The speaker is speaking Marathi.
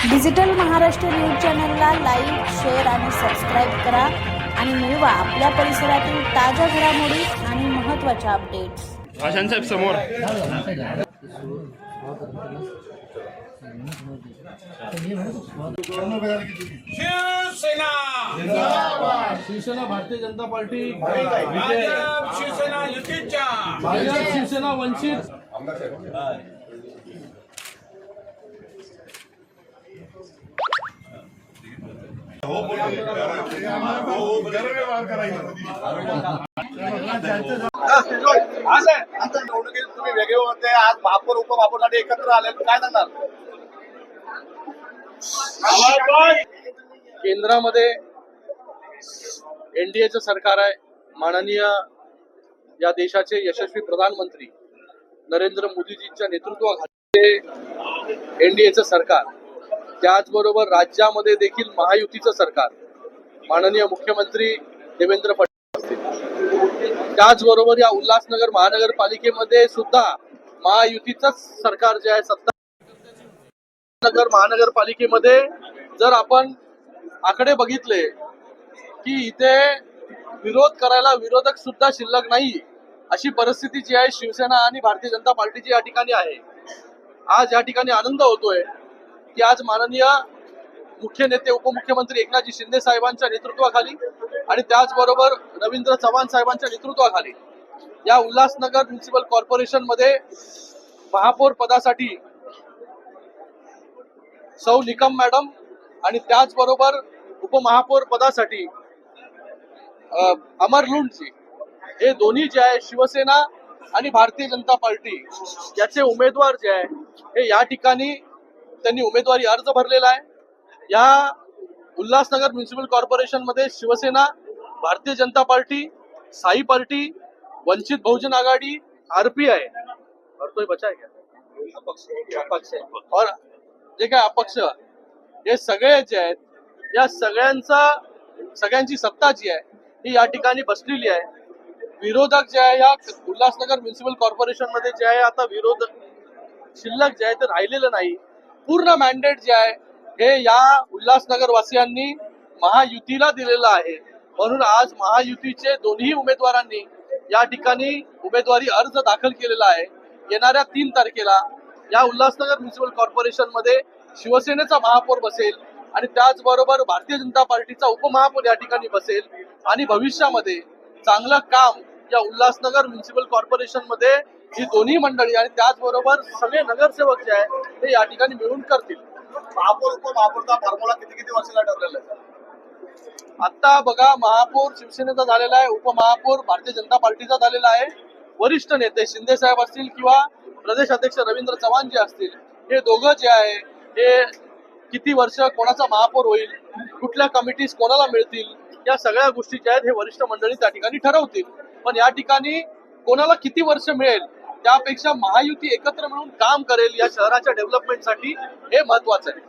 डिजिटल महाराष्ट्र न्यूज चॅनलला लाईक, शेअर आणि सबस्क्राईब करा आणि मिळवा आपल्या परिसरातील ताज्या घडामोडी आणि महत्त्वाच्या अपडेट्स. आशांत साहेब समोर. शिवसेना जिंदाबाद. शिवसेना भारतीय जनता पार्टी, भाजप शिवसेना युतीच्या भाजप शिवसेना वंचित. आता निवडणुकीत तुम्ही वेगळे होते, आज महापौर उपमहापौरसाठी एकत्र आले, काय सांगणार? केंद्रामध्ये एनडीएचं सरकार आहे. माननीय या देशाचे यशस्वी प्रधानमंत्री नरेंद्र मोदीजींच्या नेतृत्वाखाली एनडीएचं सरकार, त्याचबरोबर राज्यामध्ये देखील महायुतीचं सरकार, माननीय मुख्यमंत्री देवेंद्र फडणवीस असतील, त्याचबरोबर या उल्हासनगर महानगरपालिकेमध्ये सुद्धा महायुतीचंच सरकार जे आहे सत्ता. नगर महानगरपालिकेमध्ये जर आपण आकडे बघितले की इथे विरोध करायला विरोधक सुद्धा शिल्लक नाही, अशी परिस्थिती जी आहे शिवसेना आणि भारतीय जनता पार्टीची या ठिकाणी आहे. आज या ठिकाणी आनंद होतोय की आज माननीय मुख्य नेते उपमुख्यमंत्री एकनाथजी शिंदे साहेबांच्या नेतृत्वाखाली आणि त्याचबरोबर रवींद्र चव्हाण साहेबांच्या नेतृत्वाखाली या उल्हासनगर म्युनिसिपल कॉर्पोरेशन मध्ये महापौर पदासाठी सौ निकम मॅडम आणि त्याचबरोबर उपमहापौर पदासाठी अमर लुंडजी, हे दोन्ही जे आहे शिवसेना आणि भारतीय जनता पार्टी याचे उमेदवार जे आहे हे या ठिकाणी त्यांनी उमेदवारी अर्ज भरलेला आहे. या उल्हासनगर म्युनिसिपल कॉर्पोरेशन मध्ये शिवसेना, भारतीय जनता पार्टी, साई पार्टी, वंचित बहुजन आघाडी, आरपीआय और कोई बचा है क्या? अपक्ष और जे काय अपक्ष, हे सगळे जे आहेत या सगळ्यांची सत्ता जी आहे ही या ठिकाणी बसलेली आहे. विरोधक जे आहे या उल्हासनगर म्युनिसिपल कॉर्पोरेशन मध्ये जे आहे आता विरोध शिल्लक जे आहे ते राहिलेलं नाही. पूर्ण मॅन्डेट जे आहे हे या उल्हासनगर वासियांनी महायुतीला दिलेलं आहे. म्हणून आज महायुतीचे दोन्ही उमेदवारांनी या ठिकाणी उमेदवारी अर्ज दाखल केलेला आहे. येणाऱ्या 3 तारखेला या उल्हासनगर म्युनिसिपल कॉर्पोरेशन मध्ये शिवसेनेचा महापौर बसेल आणि त्याचबरोबर भारतीय जनता पार्टीचा उपमहापौर या ठिकाणी बसेल आणि भविष्यामध्ये चांगलं काम या उल्हासनगर म्युनिसिपल कॉर्पोरेशन मध्ये ही दोन्ही मंडळी आणि त्याचबरोबर सगळे नगरसेवक जे आहे ते या ठिकाणी मिळून करतील. महापौर उपमहापौरचा फॉर्म्युला किती वर्षाला ठरलेला आहे? आता बघा, महापौर शिवसेनेचा झालेला आहे, उपमहापौर भारतीय जनता पार्टीचा झालेला आहे. वरिष्ठ नेते शिंदे साहेब असतील किंवा प्रदेश अध्यक्ष रवींद्र चव्हाण जे असतील, हे दोघं जे आहे हे किती वर्ष कोणाचा महापौर होईल, कुठल्या कमिटीज कोणाला मिळतील, या सगळ्या गोष्टी ज्या आहेत हे वरिष्ठ मंडळी त्या ठिकाणी ठरवतील. पण या ठिकाणी कोणाला किती वर्ष मिळेल त्यापेक्षा महायुती एकत्र मिळून काम करेल या शहराच्या डेव्हलपमेंटसाठी, हे महत्वाचं आहे.